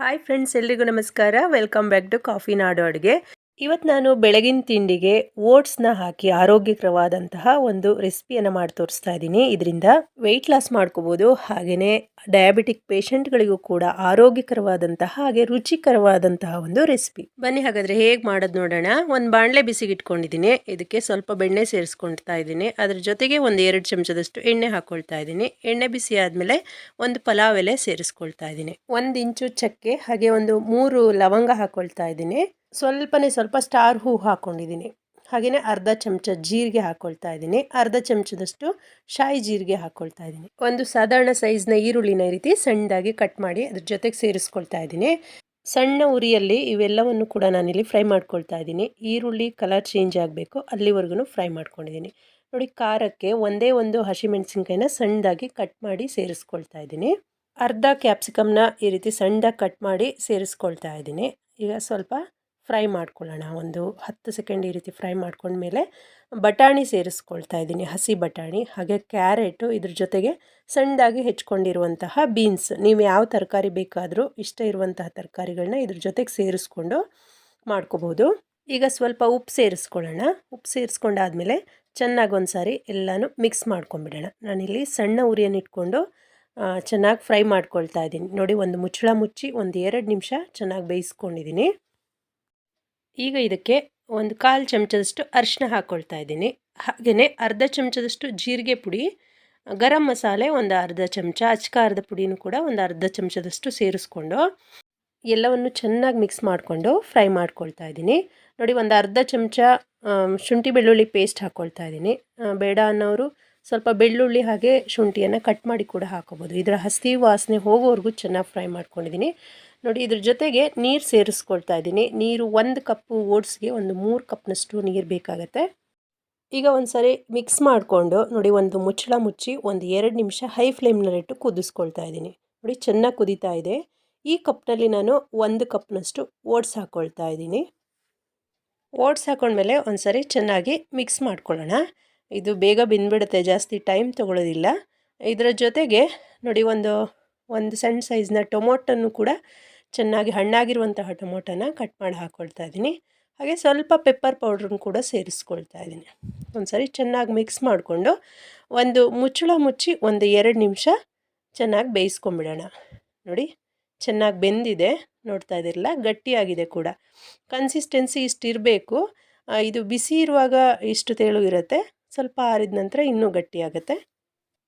Hi friends, ಎಲ್ರಿಗೂ ನಮಸ್ಕಾರ. Welcome back to coffee ನಾಡು ಅಡುಗೆ. ಇವತ್ತು ನಾನು ಬೆಳಗಿನ ತಿಂಡಿಗೆ ಓಟ್ಸ್ನ ಹಾಕಿ ಆರೋಗ್ಯಕರವಾದಂತಹ ಒಂದು ರೆಸಿಪಿಯನ್ನು ಮಾಡಿ ತೋರಿಸ್ತಾ ಇದ್ದೀನಿ. ಇದರಿಂದ ವೆಯ್ಟ್ ಲಾಸ್ ಮಾಡ್ಕೋಬೋದು. ಹಾಗೆಯೇ ಡಯಾಬಿಟಿಕ್ ಪೇಷಂಟ್ಗಳಿಗೂ ಕೂಡ ಆರೋಗ್ಯಕರವಾದಂತಹ ಹಾಗೆ ರುಚಿಕರವಾದಂತಹ ಒಂದು ರೆಸಿಪಿ. ಬನ್ನಿ ಹಾಗಾದರೆ ಹೇಗೆ ಮಾಡೋದು ನೋಡೋಣ. ಒಂದು ಬಾಣಲೆ ಬಿಸಿಗೆ ಇಟ್ಕೊಂಡಿದ್ದೀನಿ. ಇದಕ್ಕೆ ಸ್ವಲ್ಪ ಬೆಣ್ಣೆ ಸೇರಿಸ್ಕೊಳ್ತಾ ಇದ್ದೀನಿ. ಅದ್ರ ಜೊತೆಗೆ ಒಂದು 2 ಚಮಚದಷ್ಟು ಎಣ್ಣೆ ಹಾಕ್ಕೊಳ್ತಾ ಇದ್ದೀನಿ. ಎಣ್ಣೆ ಬಿಸಿ ಆದಮೇಲೆ ಒಂದು ಪಲಾವ್ ಎಲೆ ಸೇರಿಸ್ಕೊಳ್ತಾ ಇದ್ದೀನಿ. 1 ಇಂಚು ಚಕ್ಕೆ ಹಾಗೆ ಒಂದು 3 ಲವಂಗ ಹಾಕ್ಕೊಳ್ತಾ ಇದ್ದೀನಿ. ಸ್ವಲ್ಪ ಸ್ಟಾರ್ ಹೂ ಹಾಕ್ಕೊಂಡಿದ್ದೀನಿ. ಹಾಗೆಯೇ ಅರ್ಧ ಚಮಚ ಜೀರಿಗೆ ಹಾಕ್ಕೊಳ್ತಾ ಇದ್ದೀನಿ. ಅರ್ಧ ಚಮಚದಷ್ಟು ಶಾಯಿ ಜೀರಿಗೆ ಹಾಕ್ಕೊಳ್ತಾ ಇದ್ದೀನಿ. ಒಂದು ಸಾಧಾರಣ ಸೈಜ್ನ ಈರುಳ್ಳಿನ ಈ ರೀತಿ ಸಣ್ಣದಾಗಿ ಕಟ್ ಮಾಡಿ ಅದ್ರ ಜೊತೆಗೆ ಸೇರಿಸ್ಕೊಳ್ತಾ ಇದ್ದೀನಿ. ಸಣ್ಣ ಉರಿಯಲ್ಲಿ ಇವೆಲ್ಲವನ್ನು ಕೂಡ ನಾನಿಲ್ಲಿ ಫ್ರೈ ಮಾಡ್ಕೊಳ್ತಾ ಇದ್ದೀನಿ. ಈರುಳ್ಳಿ ಕಲರ್ ಚೇಂಜ್ ಆಗಬೇಕು ಅಲ್ಲಿವರೆಗೂ ಫ್ರೈ ಮಾಡ್ಕೊಂಡಿದ್ದೀನಿ. ನೋಡಿ, ಖಾರಕ್ಕೆ ಒಂದೇ ಒಂದು ಹಸಿಮೆಣಸಿನ್ಕಾಯಿನ ಸಣ್ಣದಾಗಿ ಕಟ್ ಮಾಡಿ ಸೇರಿಸ್ಕೊಳ್ತಾ ಇದ್ದೀನಿ. ಅರ್ಧ ಕ್ಯಾಪ್ಸಿಕಮ್ನ ಈ ರೀತಿ ಸಣ್ಣದಾಗಿ ಕಟ್ ಮಾಡಿ ಸೇರಿಸ್ಕೊಳ್ತಾ ಇದ್ದೀನಿ. ಈಗ ಸ್ವಲ್ಪ ಫ್ರೈ ಮಾಡ್ಕೊಳ್ಳೋಣ. ಒಂದು 10 ಸೆಕೆಂಡ್ ಈ ರೀತಿ ಫ್ರೈ ಮಾಡ್ಕೊಂಡ್ಮೇಲೆ ಬಟಾಣಿ ಸೇರಿಸ್ಕೊಳ್ತಾ ಇದ್ದೀನಿ, ಹಸಿ ಬಟಾಣಿ. ಹಾಗೆ ಕ್ಯಾರೆಟು, ಇದ್ರ ಜೊತೆಗೆ ಸಣ್ಣದಾಗಿ ಹೆಚ್ಕೊಂಡಿರುವಂತಹ ಬೀನ್ಸ್. ನೀವು ಯಾವ ತರಕಾರಿ ಬೇಕಾದರೂ ಇಷ್ಟ ಇರುವಂತಹ ತರಕಾರಿಗಳನ್ನ ಇದ್ರ ಜೊತೆಗೆ ಸೇರಿಸ್ಕೊಂಡು ಮಾಡ್ಕೋಬೋದು. ಈಗ ಸ್ವಲ್ಪ ಉಪ್ಪು ಸೇರಿಸ್ಕೊಳ್ಳೋಣ. ಉಪ್ಪು ಸೇರಿಸ್ಕೊಂಡಾದ್ಮೇಲೆ ಚೆನ್ನಾಗಿ ಒಂದು ಸಾರಿ ಎಲ್ಲನೂ ಮಿಕ್ಸ್ ಮಾಡ್ಕೊಂಬಿಡೋಣ. ನಾನಿಲ್ಲಿ ಸಣ್ಣ ಉರಿಯನ್ನು ಇಟ್ಕೊಂಡು ಚೆನ್ನಾಗಿ ಫ್ರೈ ಮಾಡ್ಕೊಳ್ತಾ ಇದ್ದೀನಿ. ನೋಡಿ, ಒಂದು ಮುಚ್ಚಳ ಮುಚ್ಚಿ ಒಂದು 2 ನಿಮಿಷ ಚೆನ್ನಾಗಿ ಬೇಯಿಸ್ಕೊಂಡಿದ್ದೀನಿ. ಈಗ ಇದಕ್ಕೆ ಒಂದು 1/4 ಚಮಚದಷ್ಟು ಅರಿಶಿನ ಹಾಕ್ಕೊಳ್ತಾ ಇದ್ದೀನಿ. ಹಾಗೆಯೇ ಅರ್ಧ ಚಮಚದಷ್ಟು ಜೀರಿಗೆ ಪುಡಿ, ಗರಂ ಮಸಾಲೆ ಒಂದು ಅರ್ಧ ಚಮಚ, ಅಚ್ಕಾರದ ಪುಡಿನೂ ಕೂಡ ಒಂದು ಅರ್ಧ ಚಮಚದಷ್ಟು ಸೇರಿಸ್ಕೊಂಡು ಎಲ್ಲವನ್ನು ಚೆನ್ನಾಗಿ ಮಿಕ್ಸ್ ಮಾಡಿಕೊಂಡು ಫ್ರೈ ಮಾಡ್ಕೊಳ್ತಾ ಇದ್ದೀನಿ. ನೋಡಿ, ಒಂದು ಅರ್ಧ ಚಮಚ ಶುಂಠಿ ಬೆಳ್ಳುಳ್ಳಿ ಪೇಸ್ಟ್ ಹಾಕ್ಕೊಳ್ತಾ ಇದ್ದೀನಿ. ಬೇಡ ಅನ್ನೋರು ಸ್ವಲ್ಪ ಬೆಳ್ಳುಳ್ಳಿ ಹಾಗೆ ಶುಂಠಿಯನ್ನು ಕಟ್ ಮಾಡಿ ಕೂಡ ಹಾಕೋಬೋದು. ಇದರ ಹಸಿ ವಾಸನೆ ಹೋಗೋವರೆಗೂ ಚೆನ್ನಾಗಿ ಫ್ರೈ ಮಾಡ್ಕೊಂಡಿದ್ದೀನಿ. ನೋಡಿ, ಇದ್ರ ಜೊತೆಗೆ ನೀರು ಸೇರಿಸ್ಕೊಳ್ತಾ ಇದ್ದೀನಿ. ನೀರು 1 ಕಪ್ಪು ಓಟ್ಸ್ಗೆ ಒಂದು 3 ಕಪ್ನಷ್ಟು ನೀರು ಬೇಕಾಗತ್ತೆ. ಈಗ ಒಂದು ಸಾರಿ ಮಿಕ್ಸ್ ಮಾಡಿಕೊಂಡು ನೋಡಿ, ಒಂದು ಮುಚ್ಚಳ ಮುಚ್ಚಿ ಒಂದು 2 ನಿಮಿಷ ಹೈ ಫ್ಲೇಮ್ನಲ್ಲಿಟ್ಟು ಕುದಿಸ್ಕೊಳ್ತಾ ಇದ್ದೀನಿ. ನೋಡಿ, ಚೆನ್ನಾಗಿ ಕುದೀತಾ ಇದೆ. ಈ ಕಪ್ನಲ್ಲಿ ನಾನು 1 ಕಪ್ನಷ್ಟು ಓಟ್ಸ್ ಹಾಕ್ಕೊಳ್ತಾ ಇದ್ದೀನಿ. ಓಟ್ಸ್ ಹಾಕೊಂಡ್ಮೇಲೆ ಒಂದು ಸಾರಿ ಚೆನ್ನಾಗಿ ಮಿಕ್ಸ್ ಮಾಡ್ಕೊಳ್ಳೋಣ. ಇದು ಬೇಗ ಬೆಂದ್ಬಿಡುತ್ತೆ, ಜಾಸ್ತಿ ಟೈಮ್ ತೊಗೊಳ್ಳೋದಿಲ್ಲ. ಇದರ ಜೊತೆಗೆ ನೋಡಿ, ಒಂದು ಸಣ್ಣ ಸೈಜ್ನ ಟೊಮೊಟೊನ್ನು ಕೂಡ ಚೆನ್ನಾಗಿ ಹಣ್ಣಾಗಿರುವಂತಹ ಟೊಮೊಟೊನ ಕಟ್ ಮಾಡಿ ಹಾಕ್ಕೊಳ್ತಾ ಇದ್ದೀನಿ. ಹಾಗೆ ಸ್ವಲ್ಪ ಪೆಪ್ಪರ್ ಪೌಡ್ರನ್ನು ಕೂಡ ಸೇರಿಸ್ಕೊಳ್ತಾ ಇದ್ದೀನಿ. ಒಂದು ಸಾರಿ ಚೆನ್ನಾಗಿ ಮಿಕ್ಸ್ ಮಾಡಿಕೊಂಡು ಒಂದು ಮುಚ್ಚಳ ಮುಚ್ಚಿ ಒಂದು 2 ನಿಮಿಷ ಚೆನ್ನಾಗಿ ಬೇಯಿಸ್ಕೊಂಬಿಡೋಣ. ನೋಡಿ, ಚೆನ್ನಾಗಿ ಬೆಂದಿದೆ, ನೋಡ್ತಾ ಇದ್ದೀರಲ್ಲ, ಗಟ್ಟಿಯಾಗಿದೆ ಕೂಡ. ಕನ್ಸಿಸ್ಟೆನ್ಸಿ ಇಷ್ಟಿರಬೇಕು. ಇದು ಬಿಸಿ ಇರುವಾಗ ಇಷ್ಟು ತೆಳು ಇರುತ್ತೆ, ಸ್ವಲ್ಪ ಆರಿದ ನಂತರ ಇನ್ನೂ ಗಟ್ಟಿಯಾಗುತ್ತೆ.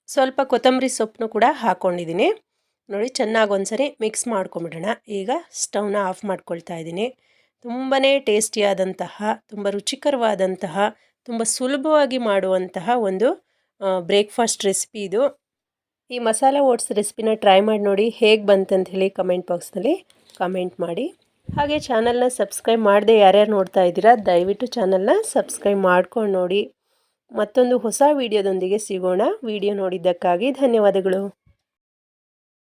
ಸ್ವಲ್ಪ ಕೊತ್ತಂಬರಿ ಸೊಪ್ಪನ್ನು ಕೂಡ ಹಾಕ್ಕೊಂಡಿದ್ದೀನಿ. ನೋಡಿ, ಚೆನ್ನಾಗಿ ಒಂದ್ಸರಿ ಮಿಕ್ಸ್ ಮಾಡ್ಕೊಂಬಿಡೋಣ. ಈಗ ಸ್ಟವ್ನ ಆಫ್ ಮಾಡ್ಕೊಳ್ತಾ ಇದ್ದೀನಿ. ತುಂಬಾ ಟೇಸ್ಟಿಯಾದಂತಹ, ತುಂಬ ರುಚಿಕರವಾದಂತಹ, ತುಂಬ ಸುಲಭವಾಗಿ ಮಾಡುವಂತಹ ಒಂದು ಬ್ರೇಕ್ಫಾಸ್ಟ್ ರೆಸಿಪಿ ಇದು. ಈ ಮಸಾಲ ಓಟ್ಸ್ ರೆಸಿಪಿನ ಟ್ರೈ ಮಾಡಿ ನೋಡಿ, ಹೇಗೆ ಬಂತಂತ ಹೇಳಿ ಕಮೆಂಟ್ ಬಾಕ್ಸ್ನಲ್ಲಿ ಕಮೆಂಟ್ ಮಾಡಿ. ಹಾಗೆ ಚಾನಲ್ನ ಸಬ್ಸ್ಕ್ರೈಬ್ ಮಾಡದೆ ಯಾರ್ಯಾರು ನೋಡ್ತಾ ಇದ್ದೀರಾ, ದಯವಿಟ್ಟು ಚಾನಲ್ನ ಸಬ್ಸ್ಕ್ರೈಬ್ ಮಾಡ್ಕೊಂಡು ನೋಡಿ. ಮತ್ತೊಂದು ಹೊಸ ವಿಡಿಯೋದೊಂದಿಗೆ ಸಿಗೋಣ. ವಿಡಿಯೋ ನೋಡಿದ್ದಕ್ಕಾಗಿ ಧನ್ಯವಾದಗಳು.